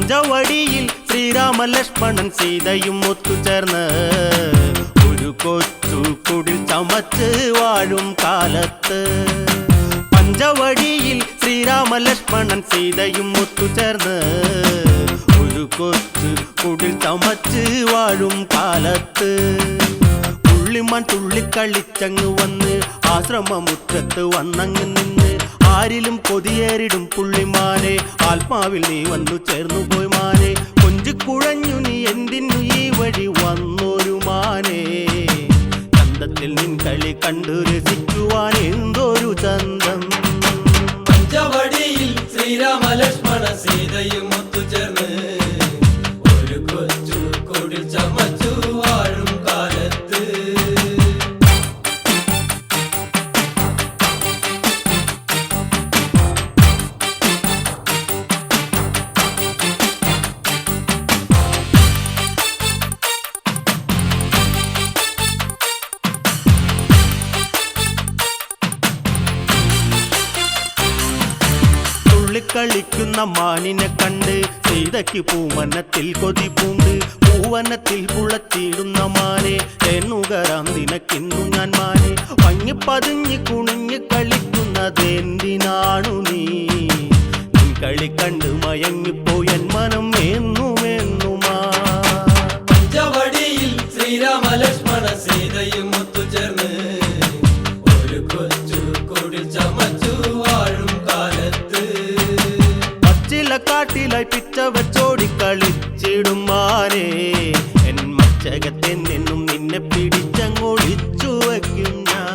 പഞ്ചവടിയിൽ ശ്രീരാമ ലക്ഷ്മണൻ സീതയും ഒത്തുചേർന്ന് ഒരു കൊച്ചു കുടിൽ ചമച്ച് വാഴും കാലത്ത്. പഞ്ചവടിയിൽ ശ്രീരാമ ലക്ഷ്മണൻ സീതയും ഒത്തുചേർന്ന് ഒരു കൊച്ചു കുടിൽ ചമച്ച് വാഴും കാലത്ത്. പുള്ളിമാൻ തുള്ളിക്കളിച്ചങ്ങ് വന്ന് ആശ്രമമുറ്റത്ത് വന്നങ്ങ് നിന്ന് ആരിലും കൊതിയേറിടും പുള്ളിമാനെ ആത്മാവിൽ നീ വന്നു ചേർന്നു പോയി മാനെ. കൊഞ്ചിക്കുഴഞ്ഞു നീ എന്തിനു ഈ വഴി വന്നൊരു മാനെ. ചന്തത്തിൽ നിൻ കളി കണ്ടു രസിക്കുവാൻ എന്തൊരു ചന്തം. പഞ്ചവടിയിൽ ശ്രീരാമ ലക്ഷ്മണ സീതയും ഒത്തുചേർന്ന് ഒരു കൊച്ചു കുടിൽ ചമച്ചു വാഴും കാലത്ത്. കളിക്കുന്ന മാനിനെ കണ്ട് സീതയ്ക്ക് പൂവനത്തിൽ കൊതി പൂണ്ട്. പൂവനത്തിൽ പുളത്തിടുന്ന മാനെ എന്നുകരാം നിനക്കിന്നു ഞാൻ മാനെ. മങ്ങിപ്പതിഞ്ഞ് കുണിഞ്ഞ് കളിക്കുന്നതെന്തിനാണു നീ. നിൻ കളി കണ്ട് മയങ്ങിപ്പോയൻ മനം എന്നുമെന്നുമാ. പഞ്ചവടിയിൽ ശ്രീരാമ ലക്ഷ്മണ സീതയും ഒത്തുചേർന്ന് ഒരു കൊച്ചു കുടിൽ ചമച്ചു വാഴും കാലത്ത്. കാട്ടിലായി പിച്ച വെച്ചോടി കളിച്ചിടും മാനെ. എൻ മച്ചകത്തെ നിന്നും നിന്നെ പിടിച്ചങ്ങൊളിച്ചു വയ്ക്കും ഞാൻ.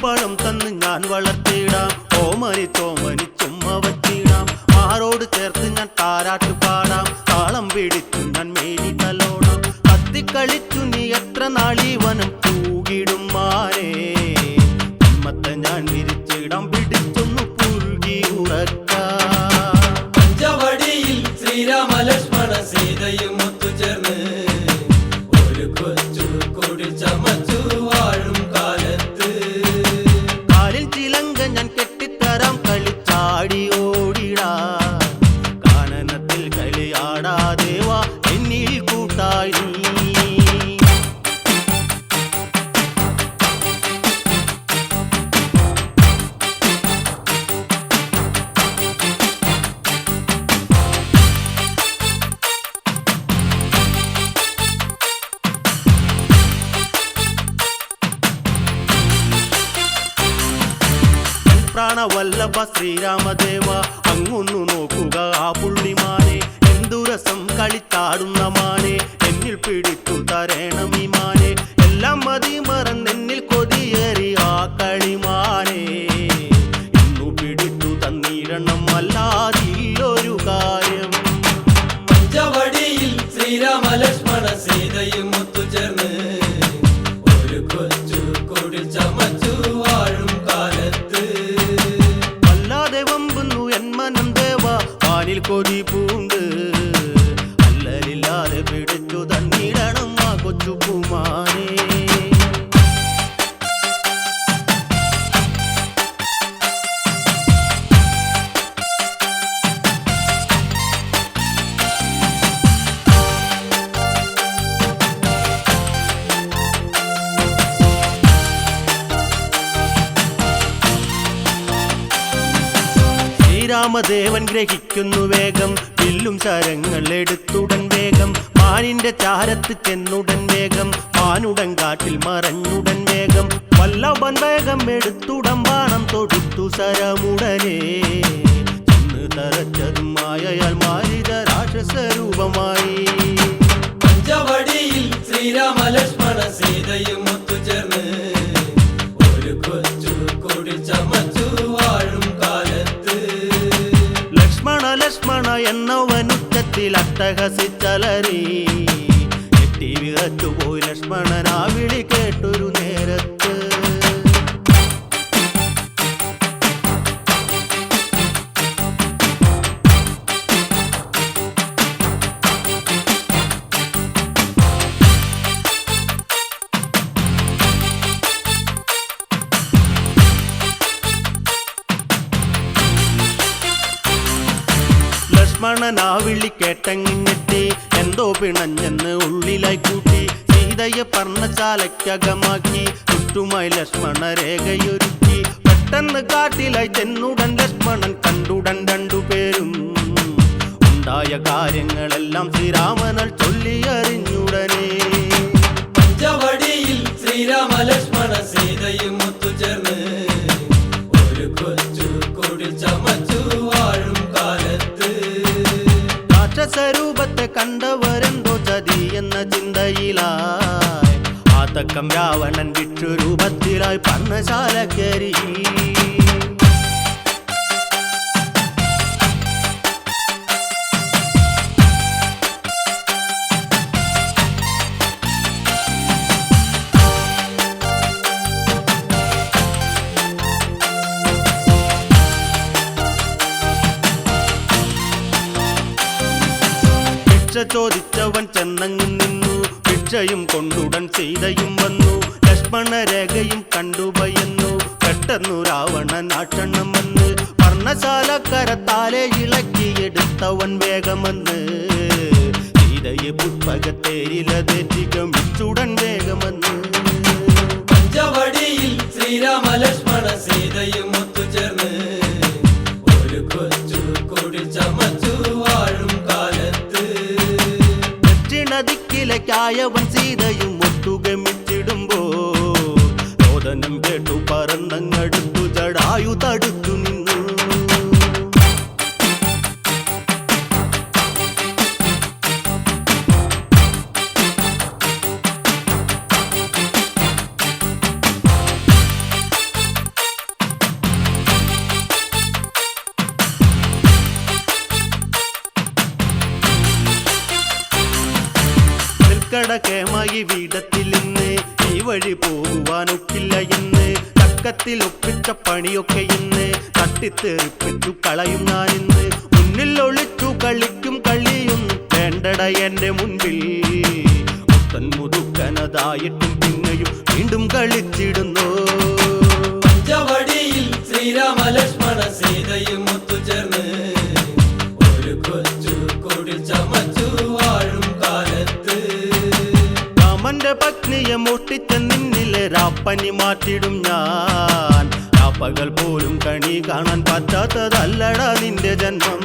പഴം തന്ന് ഞാൻ വളർത്തിയിടാം. ഓമനി തോമനി ചുമ്മ വച്ചിടാം. ആരോട് ചേർത്ത് ഞാൻ താരാട്ട് പാടാം. താളം പിടിച്ചു ഞാൻ മേനി തലോടാം. കത്തിക്കളിച്ചു നീ എത്ര നാളീ വനം തൂകിടും മാനേ. ഉമ്മത്തെ ഞാൻ വിരിച്ചിടാം പിടിച്ചൊന്നു പുരുകി ഉറക്കാം. പഞ്ചവടിയിൽ ശ്രീരാമ ലക്ഷ്മണ സീതയും ഒത്തുചേർന്ന് ഒരു കൊച്ചു കുടിൽ ചമച്ചു വാഴും കാലത്ത്. ഞാൻ കെട്ടിത്തരാം കളിച്ചാടി ഓടിടാ. കാനനത്തിൽ കളിയാടാദേവാ എന്നിൽ കൂട്ടായി. പ്രാണവല്ലഭ ശ്രീരാമദേവ അങ്ങൊന്നു നോക്കുക ആ പുള്ളിമാനെ. എന്തുരസം കളിച്ചാടുന്ന മാനെ എന്നിൽ പിടിച്ചു തരണം ഈ മാനെ. എല്ലാം മതി മറന്നെന്നിൽ കൊതിയേറി ആ കളിമാനെ. ഇന്നു പിടിച്ചു തന്നിരണം അല്ലാതില്ലൊരു കാര്യം. പഞ്ചവടിയിൽ ശ്രീരാമ ലക്ഷ്മണ സീതയും ഒത്തുചേർന്ന് ഒരു കൊച്ചു കുടിൽ ചമച്ചു വാഴും കാലത്ത്. വമ്പുന്നു എൻ മനം ദേവ വാനിൽ കൊതി പൂണ്ട്. അല്ലലില്ലാതെ പിടിച്ചു തന്നിടണം ആ കൊച്ചു പൂമാനെ. രാമദേവൻ ഗ്രഹിക്കുന്നു വേഗം. വില്ലും ശരങ്ങൾ എടുത്തുടൻ വേഗം. മാനിന്റെ ചാരത്ത് ചെന്നുടൻ വേഗം. മാനുടൻ കാട്ടിൽ മറഞ്ഞുടൻ വേഗം. വല്ലഭൻ വേഗം എടുത്തുടൻ ബാണം തൊടുത്തു സരമുടനെ. ചെന്ന് തറച്ചതും മായയാൽ മാരിത രാക്ഷസരൂപമായി. പഞ്ചവടിയിൽ ശ്രീരാമ ലക്ഷ്മണ സീതയും ഒത്തുചേർന്ന് ഒരു കൊച്ചു കുടിൽ ചമച്ചു വാഴും കാലത്ത്. ലക്ഷ്മണ എന്നവനുച്ചത്തിൽ അട്ടഹസിച്ചലറി. എട്ടി വിറച്ചുപോയി ലക്ഷ്മണൻ ആ വിളി കേട്ടൊരു നേരത്ത്. ലക്ഷ്മണൻ ആ വിളി കേട്ടങ്ങിഞ്ഞെത്തി എന്തോ പിണഞ്ഞെന്ന് ഉള്ളിലായി കൂട്ടി സീതയെ പർണശാലയ്ക്കകമാക്കി ചുറ്റുമായി ലക്ഷ്മണ രേഖയൊരുക്കി പെട്ടെന്ന് കാട്ടിലായി ചെന്നുടൻ ലക്ഷ്മണൻ കണ്ടുടൻ രണ്ടുപേരും ഉണ്ടായ കാര്യങ്ങളെല്ലാം ശ്രീരാമനാൽ ചൊല്ലി അറിഞ്ഞുടനെ പഞ്ചവടിയിൽ ശ്രീരാമ ലക്ഷ്മണ സീതയും ഒത്തുചേർന്ന് ഒരു കൊച്ചു കുടിൽ ചമച്ചു വാഴും കാലത്ത് രാക്ഷസരൂപത്തെ കണ്ടവരെന്തോ ചതി എന്ന ചിന്തയിലായി ആ തക്കം രാവണൻ വിക്ഷുരൂപത്തിലായി പർണശാല കയറി ഭിക്ഷ ചോദിച്ചവൻ ചെന്നങ്ങു നിന്നു ഭിക്ഷയും കൊണ്ടുടൻ സീതയും വന്നു ലക്ഷ്മണ രേഖയും കണ്ടുഭയന്നു പെട്ടെന്നു രാവണൻ ആക്ഷണം വന്ന് പർണശാലക്കരത്താലെ ഇളക്കിയെടുത്തവൻ വേഗമെന്ന് സീതയെ പുഷ്പകത്തേരിലതേറ്റി ഗമിച്ചുടൻ വേഗമെന്ന് പഞ്ചവടിയിൽ ശ്രീരാമ ലക്ഷ്മണ സീതയും ഒത്തുചേർന്ന് ഒരു കൊച്ചു കുടിൽ ചമച്ചു വാഴും കാലത്ത് ദക്ഷിണദിക്കിലേക്കായവൻ സീതയും ഒത്തുഗമിച്ചിടുമ്പോ രോദനം കേട്ടു പറന്നങ്ങടുത്തു ജടായു തടുത്തു നിന്നു കടകേമായി വീടത്തിൽ ഇന്ന് ഈ വഴി പോകുവാനൊക്കില്ല എന്ന് തക്കത്തിൽ ഒപ്പിച്ച പണിയൊക്കെ ഇന്ന് തട്ടിത്തെറിപ്പിച്ചു കളയും ഞാനിന്ന് മുന്നിൽ ഒളിച്ചു കളിക്കും കളിയും വേണ്ടട എന്റെ മുൻപിൽ മുത്തൻ മുതുക്കനതായിട്ടും പിന്നെയും വീണ്ടും കളിച്ചിടുന്നു പഞ്ചവടിയിൽ ശ്രീരാമ ലക്ഷ്മണ സീതയും ഒത്തുചേർന്ന് ഒരു കൊച്ചു കുടിൽ ചമച്ചു വാഴും കാലത്ത് രാമന്റെ പത്നിയെ മോഷ്ടിച്ച നിന്നിലെ രാപ്പനി മാറ്റിടും ഞാൻ രാപ്പകൽ പോലും കണി കാണാൻ പറ്റാത്തതല്ലടാ നിന്റെ ജന്മം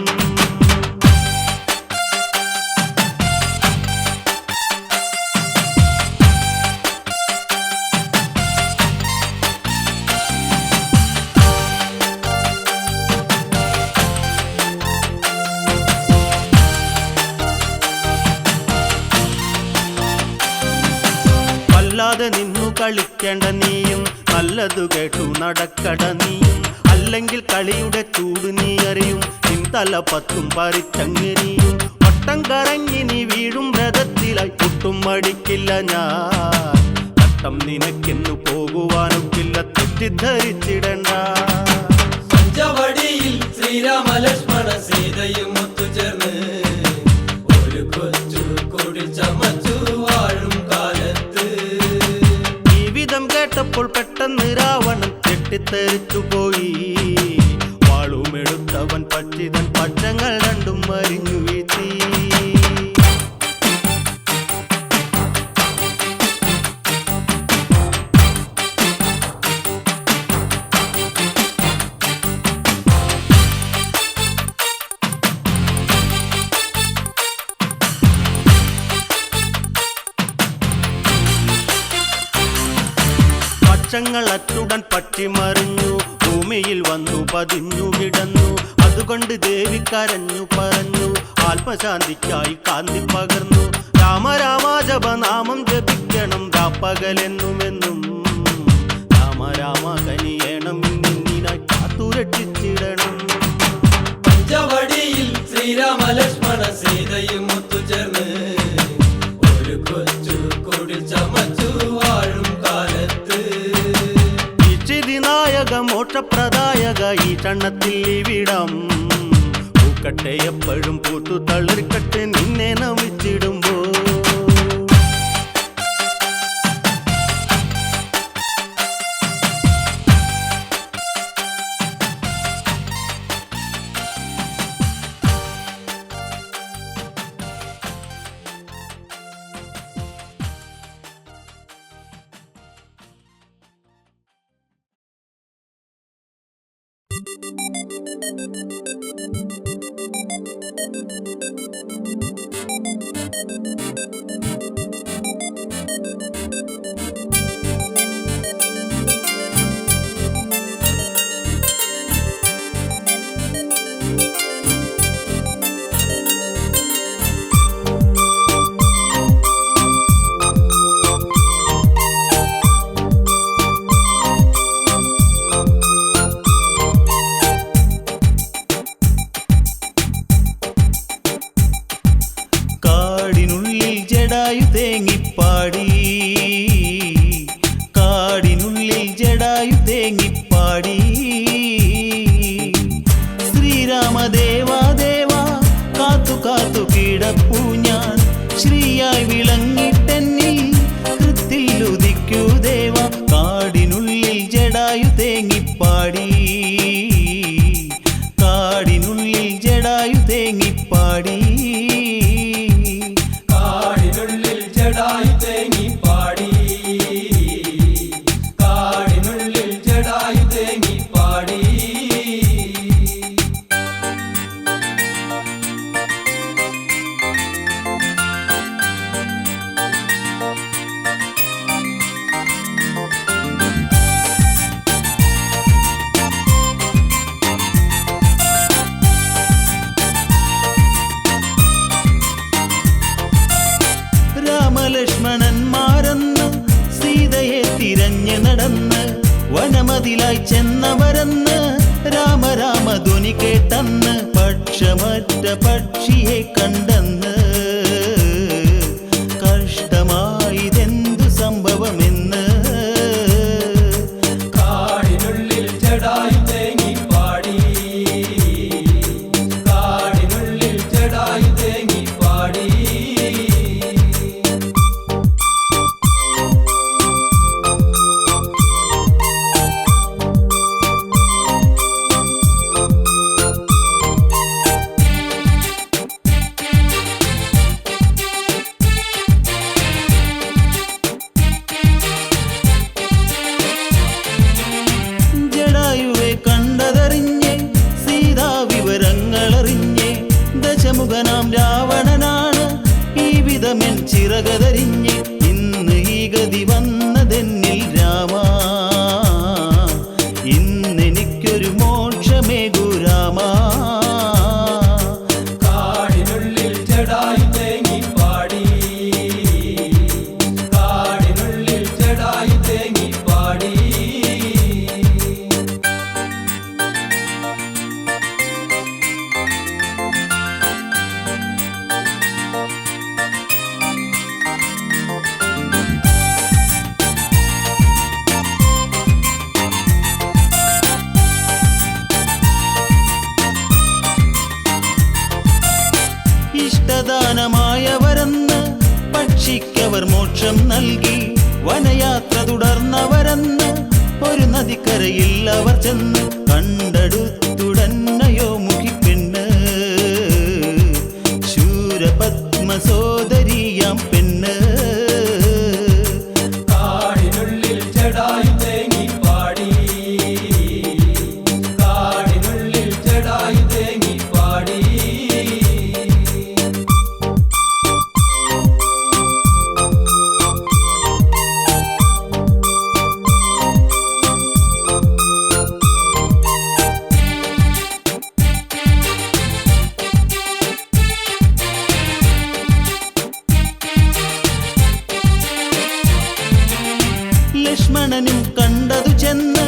അല്ലാതെ നിന്നു കളിക്കേണ്ട നീയും നല്ലതു കേട്ടു നടക്കട നീയും അല്ലെങ്കിൽ കളിയുടെ ചൂട് നീ അറിയും നിൻ തല പത്തും പറിച്ചങ്ങനെയും വട്ടം കറങ്ങി നീ വീഴും രഥത്തിലായി ഒട്ടും മടിക്കില്ല ഞാൻ തട്ടം നിനക്കെന്നു പോകുവാനൊക്കില്ല തെറ്റിദ്ധരിച്ചിടണ്ട പഞ്ചവടിയിൽ ശ്രീരാമ ലക്ഷ്മണ സീതയും ഒത്തുചേർന്ന് ഒരു കൊച്ചു കുടിൽ ചമച്ചു വാഴും കാലത്ത് ജീവിതം കേട്ടപ്പോൾ പെട്ടെന്ന് രാവണൻ തെറ്റിത്തെറിച്ചു പോയി വാളുമെടുത്തവൻ പക്ഷിതൻ പക്ഷങ്ങൾ രണ്ടും മരിഞ്ഞു വീഴ്ത്തി പക്ഷങ്ങൾ അറ്റുടൻ പറ്റിമറിഞ്ഞു ഭൂമിയിൽ വന്നു പതിഞ്ഞു കിടന്നു അതുകൊണ്ട് ദേവി കരഞ്ഞു പറഞ്ഞു ആത്മശാന്തിക്കായി കാന്തി പകർന്നു രാമരാമ ജപനാമം ജപിക്കണം രാപ്പകലെന്നുമെന്നും രാമരാമ കനിയേണം നിന്നിനായി കാത്തുരക്ഷിച്ചിടണം പഞ്ചവടിയിൽ ശ്രീരാമ ലക്ഷ്മണ സീതയും ഒത്തുചേർന്ന് ഒരു കൊച്ചു കുടിൽ ചമച്ചു വാഴും കാലത്ത് നായക മോക്ഷപ്രദായക ഈ ക്ഷണത്തിൽ ഇവിടം പൂക്കട്ടെ എപ്പോഴും പൂത്തു തളിർക്കട്ടെ നിന്നെ നമിച്ചിടുമ്പോ കാടിനുള്ളിൽ ജടായു തേങ്ങിപ്പാടി, കാടിനുള്ളിൽ ജടായു തേങ്ങിപ്പാടി. ശ്രീരാമദേവാ ദേവാ കാത്തു കാത്തു കിടപ്പൂ ഞാൻ, ശ്രീയായി വിളങ്ങിട്ടെന്നിൽ കൃത്തിൽ ഉദിക്കൂ ദേവ. കാടിനുള്ളിൽ ജടായു തേങ്ങിപ്പാടി, കാടിനുള്ളിൽ ജടായു തേങ്ങിപ്പാടി. കാടിനുള്ളിൽ ജടായു തേങ്ങിപ്പാടി, കാടിനുള്ളിൽ ജടായു തേങ്ങിപ്പാടി. രാമലക്ഷ്മണന്മാരെന്ന് സീതയെ തിരഞ്ഞു നടന്ന്, വനമതിലായി ചെന്നവരെന്ന് രാമ രാമ ധ്വനി കേട്ടെന്ന്. പക്ഷമറ്റ പക്ഷിയെ കണ്ടെന്ന്, കഷ്ടമായതെന്തു സംഭവമെന്ന്. കാടിനുള്ളിൽ ജടായു തേങ്ങിപ്പാടി, കാടിനുള്ളിൽ ജടായു തേങ്ങിപ്പാടി. ജടായുവെ കണ്ടതറിഞ്ഞ് സീതാ വിവരങ്ങളറിഞ്ഞ്, ദശമുഖനാം രാവണനാണ് ഈ വിധമെൻ ചിറകതരിഞ്ഞ്. ഇന്ന് ഈ ഗതി വന്നതെന്നിൽ രാമ, ഇന്നെനിക്കൊരു മോക്ഷമേകു രാമ. കാടിനുള്ളിൽ ജടായു തേങ്ങിപ്പാടി, കാടിനുള്ളിൽ ജടായു തേങ്ങിപ്പാടി. ഇഷ്ടദാനമായവരെന്ന് പക്ഷിക്കവർ മോക്ഷം നൽകി, വനയാത്ര തുടർന്നവരെന്ന് ഒരു നദിക്കരയിൽ അവർ ചെന്ന്. കണ്ടെടുത്തുടന്നയോ മുഖിപ്പെണ്ണ്, ശൂരപത്മസോദരിയാം പെണ്ണ്. കാടിനുള്ളിൽ ജടായു തേങ്ങിപ്പാടി, കാടിനുള്ളിൽ ജടായു തേങ്ങിപ്പാടി. ലക്ഷ്മണനും കണ്ടതു ചെന്ന്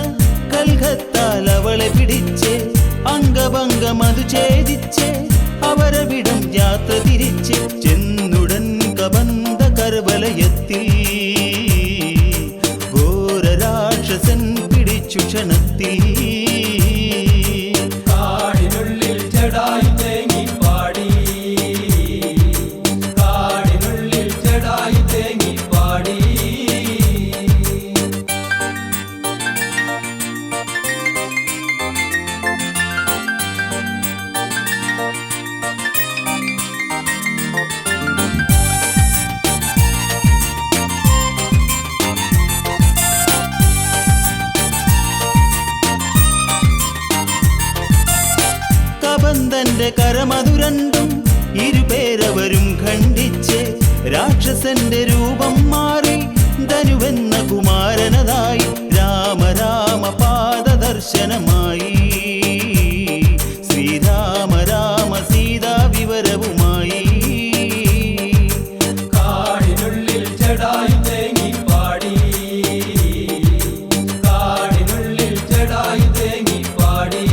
കൽഹത്താൽ അവളെ പിടിച്ച്, അംഗഭംഗമതു ഛേദിച്ച് അവരവിടം യാത്ര തിരിച്ച്. ചെന്നുടൻ കബന്ധ കർവലയത്തിൽ ഘോരരാക്ഷസൻ പിടിച്ചു ക്ഷണത്തിൽ. കാടിനുള്ളിൽ ജടായു തേങ്ങിപ്പാടി, കാടിനുള്ളിൽ ജടായു തേങ്ങിപ്പാടി. സ്കന്ദന്റെ കരമതു രണ്ടും ഇരുപേരവരും ഖണ്ഡിച്ച് രാക്ഷസന്റെ രൂപം മാറി ധനുവെന്ന കുമാരനതായി രാമ രാമ പാദദർശനമായി ശ്രീരാമ രാമ സീതാ വിവരവുമായി കാടിനുള്ളിൽ ജടായു തേങ്ങി പാടി കാടിനുള്ളിൽ ജടായു തേങ്ങി പാടി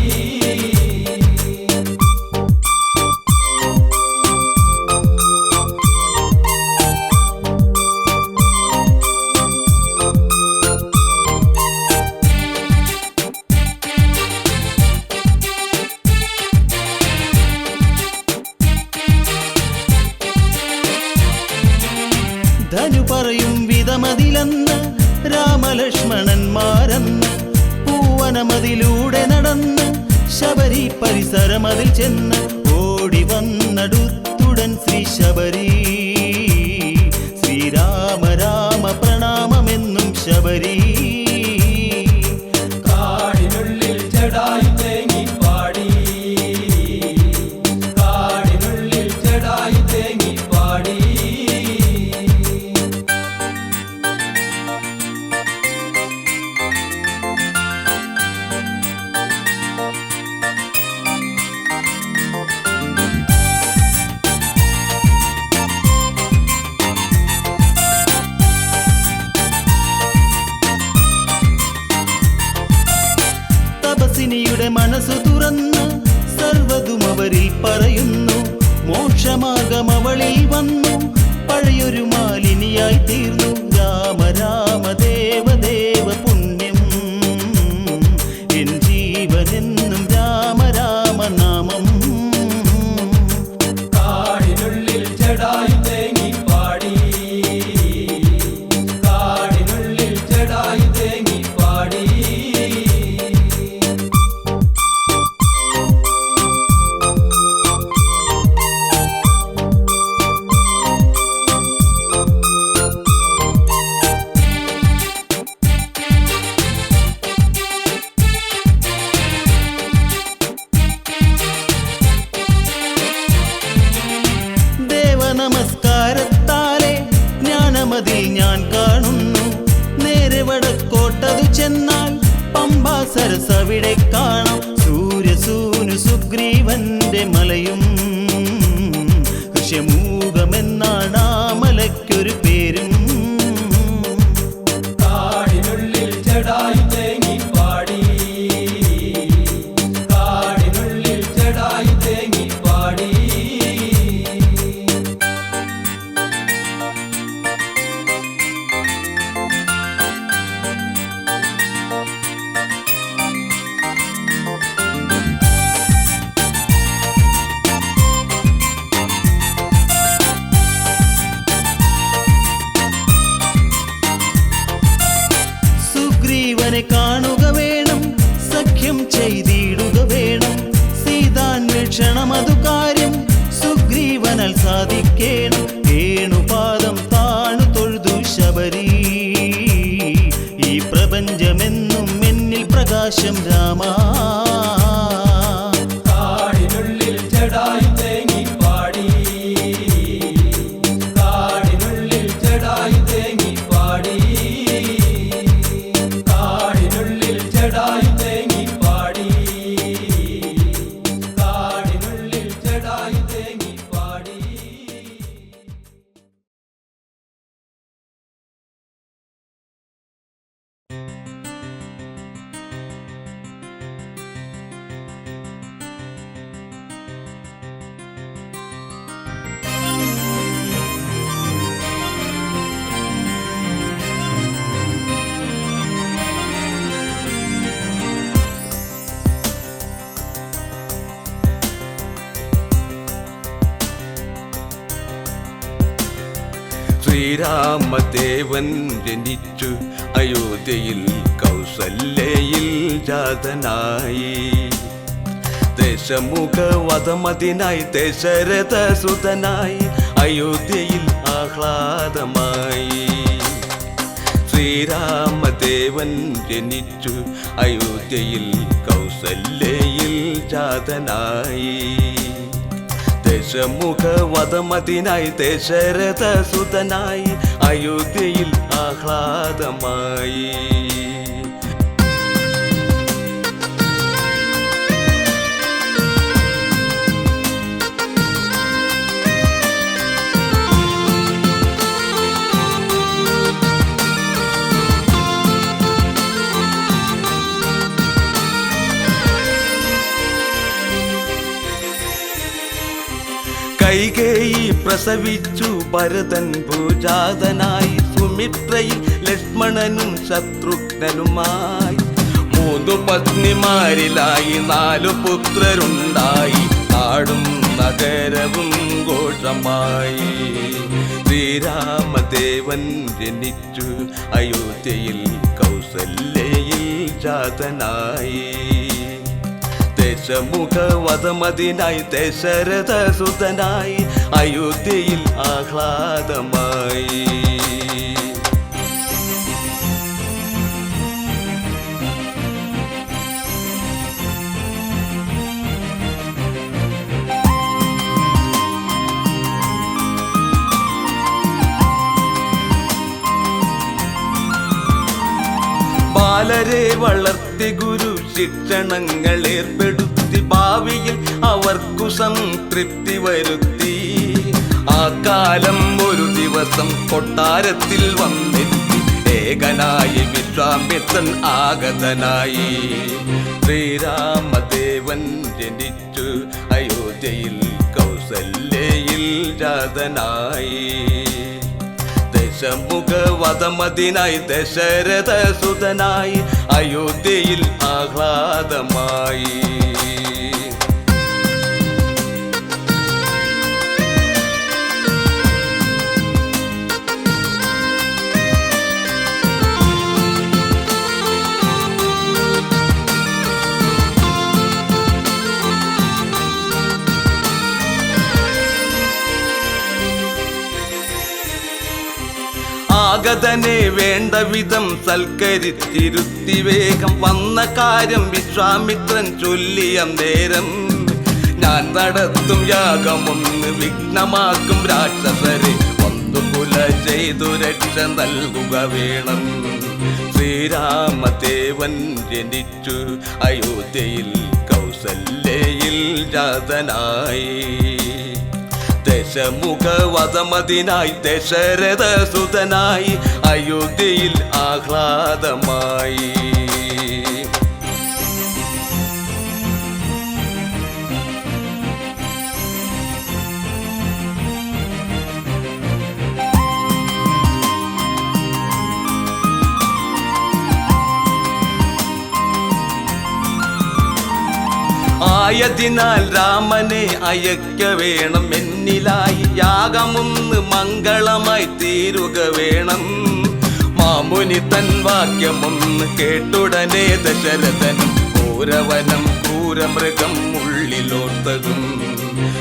ധനു പറയും വിധമതിലെന്ന് രാമലക്ഷ്മണന്മാരെന്ന് പൂവനമതിലൂടെ നടന്ന് ശബരി പരിസരമതിൽ ചെന്ന് ഓടി വന്നടുത്തുടൻ ശ്രീ ശബരി ശ്രീരാമ രാമ പ്രണാമമെന്നും ശബരി കാടിനുള്ളിൽ ജടായു തേങ്ങി പാടി കാടിനുള്ളിൽ ജടായു തേങ്ങി പാടി തപസിനിയുടെ മനസ്സു തുറന്ന് സർവ്വതും അവരിൽ പറയുന്നു മോക്ഷമാർഗം അവളിൽ വന്നു പഴയൊരു മാലിനിയായി തീർന്നു രാമ രാമ ദേവ ദേവ പുണ്യം എൻ ജീവനെന്നും രാമ രാമ നാമം കാടിനുള്ളിൽ ജടായു തേങ്ങി പാടി കാടിനുള്ളിൽ ജടായു തേങ്ങി പാടി നമസ്കാരത്താലെ ജ്ഞാനമതിൽ ഞാൻ കാണുന്നു നേരെ വടക്കോട്ടതു ചെന്നാൽ പമ്പാ സരസവിടെ കാണാം സൂര്യസൂനു സുഗ്രീവന്റെ മലയും ഋഷ്യമൂകമെന്നാണ് ആ മലയ്ക്കൊരു പേരും കാടിനുള്ളിൽ ജടായു തേങ്ങി പാടി കാടിനുള്ളിൽ ജടായു തേങ്ങി പാടി സുഗ്രീവനെ കാണുക വേണം സഖ്യം ചെയ്തിടുക വേണം സീതാന്വേഷണം അതു കാര്യം സുഗ്രീവനാൽ സാധിക്കേണം ഏണുപാദം താണു തൊഴുതു ശബരി ഈ പ്രപഞ്ചമെന്നും എന്നിൽ പ്രകാശം രാമ കാടിനുള്ളിൽ ജടായു തേങ്ങി പാടി കാടിനുള്ളിൽ ജടായു തേങ്ങി പാടി കാടിനുള്ളിൽ ജടായു തേങ്ങി പാടി കാടിനുള്ളിൽ ജടായു തേങ്ങി പാടി ശ്രീരാമദേവൻ ജനിച്ചു അയോധ്യയിൽ കൗസല്യയിൽ ജാതനായി ദേശമുഖവധമതിനായി ദശരഥ സുതനായി അയോധ്യയിൽ ആഹ്ലാദമായി ശ്രീ ശ്രീരാമദേവൻ ജനിച്ചു അയോധ്യയിൽ കൗസല്യയിൽ ജാതനായി. ദശമുഖവധമതിനായി ദശരഥ സുതനായി അയോധ്യയിൽ ആഹ്ലാദമായി. കൈകേയി പ്രസവിച്ചു ഭരതൻ ഭുജാതനായി. സുമിത്രയിൽ ലക്ഷ്മണനും ശത്രുഘ്നനുമായി. 3 പത്നിമാരിലായി 4 പുത്രരുണ്ടായി. നാടും നഗരവും ഘോഷമായി. ശ്രീരാമദേവൻ ജനിച്ചു അയോധ്യയിൽ കൗസല്യയിൽ ജാതനായി. ദശമുഖവധമതിനായി ദശരഥ സുതനായി അയോധ്യയിൽ ആഹ്ലാദമായി. ബാലരെ വളർത്തി ഗുരു ശിക്ഷണങ്ങൾ ഏർപ്പെടുത്തി. ഭാവിയിൽ അവർക്കു സംതൃപ്തി വരുത്തി. ആ കാലം ഒരു ദിവസം കൊട്ടാരത്തിൽ വന്നെത്തി. ഏകനായി വിശ്വാമിത്രൻ ആഗതനായി. ശ്രീരാമദേവൻ ജനിച്ചു അയോധ്യയിൽ കൗസല്യയിൽ ജാതനായി. ദശമുഖവധമതിനായി ദശരഥ സുതനായി അയോധ്യയിൽ ആഹ്ലാദമായി. ആഗതനെ വേണ്ട വിധം സൽക്കരിച്ചിരുത്തി. വേഗം വന്ന കാര്യം വിശ്വാമിത്രൻ ചൊല്ലിയ നേരം. ഞാൻ നടത്തും യാഗമൊന്ന് വിഘ്നമാക്കും രാക്ഷസരെ. വന്നു കുല ചെയ്തു രക്ഷ നൽകുക വേണം. ശ്രീരാമദേവൻ ജനിച്ചു അയോധ്യയിൽ കൗസല്യയിൽ ജാതനായി. ദശമുഖവധമതിനായി ദശരഥ സുതനായി അയോധ്യയിൽ ആഹ്ലാദമായി. ആയതിനാൽ രാമനെ അയക്ക വേണം. എന്നിലായി യാഗമൊന്ന് മംഗളമായി തീരുക വേണം. മാമുനി തൻ വാക്യമൊന്ന് കേട്ടുടനെ ദശരഥനും ക്രൂരവനം ക്രൂരമൃഗം ഉള്ളിലോർത്തതും.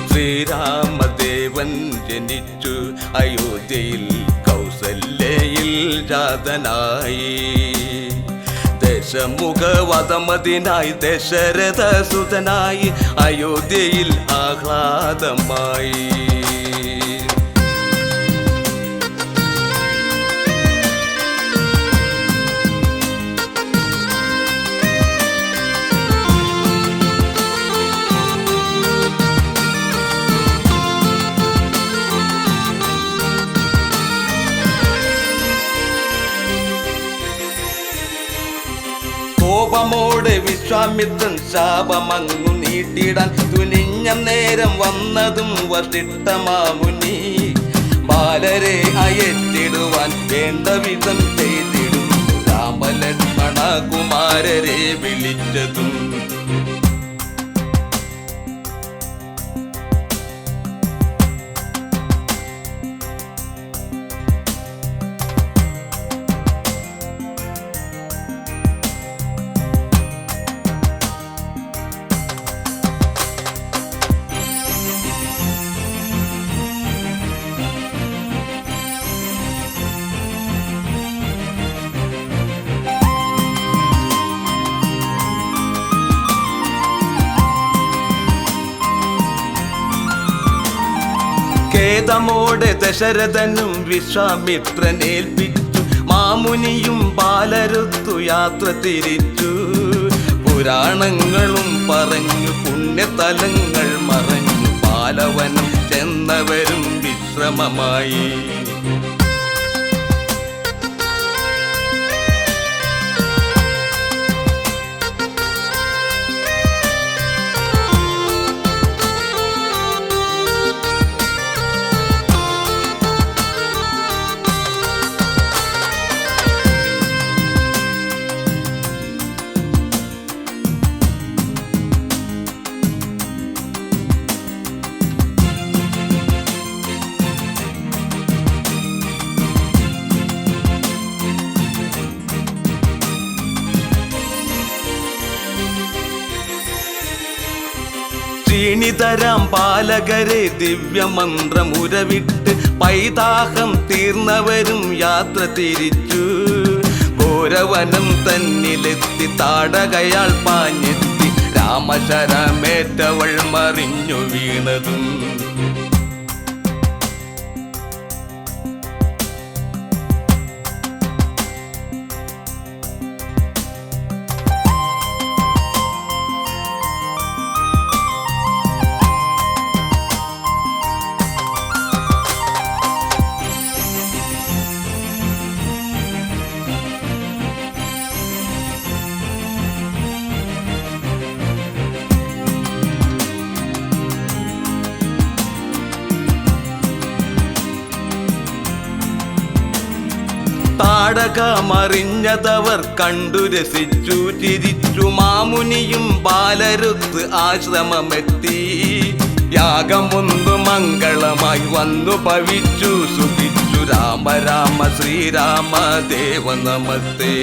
ശ്രീരാമദേവൻ ജനിച്ചു അയോധ്യയിൽ കൗസല്യയിൽ ജാതനായി. ദശമുഖവധമതിനായി ദശരഥ സുതനായി അയോധ്യയിൽ ആഹ്ലാദമായി. കോപമോടെ വിശ്വാമിത്രൻ ശാപമങ്ങു നീട്ടിടാൻ തുനിഞ്ഞ നേരം വന്നതും വസിഷ്ഠമാമുനി. ബാലരെ അയച്ചിടുവാൻ വേണ്ട വിധം ചെയ്തിടും. രാമലക്ഷ്മണ കുമാരരെ വിളിച്ചതും. ഖേദമോടെ ദശരഥനും വിശ്വാമിത്രനേൽപ്പിച്ചു മാമുനിയും ബാലരുത്തു യാത്ര തിരിച്ചു പുരാണങ്ങളും പറഞ്ഞു പുണ്യതലങ്ങൾ മറഞ്ഞു ബാലവനം ചെന്നവരും വിശ്രമമായി ക്ഷീണിതരാം പാലകരെ ദിവ്യമന്ത്രമുരവിട്ട് പൈതാഹം തീർന്നവരും യാത്ര തിരിച്ചു ഘോരവനം തന്നിലെത്തി താടകയാൾ പാഞ്ഞെത്തി രാമശരമേറ്റവൾ മറിഞ്ഞു വീണതും താടകമറിഞ്ഞതവർ കണ്ടു രസിച്ചു ചിരിച്ചു മാമുനിയും ബാലരുത്ത് ആശ്രമമെത്തി യാഗമൊന്നു മംഗളമായി വന്നു ഭവിച്ചു സുഖിച്ചു രാമ രാമ ശ്രീരാമ ദേവ നമസ്തേ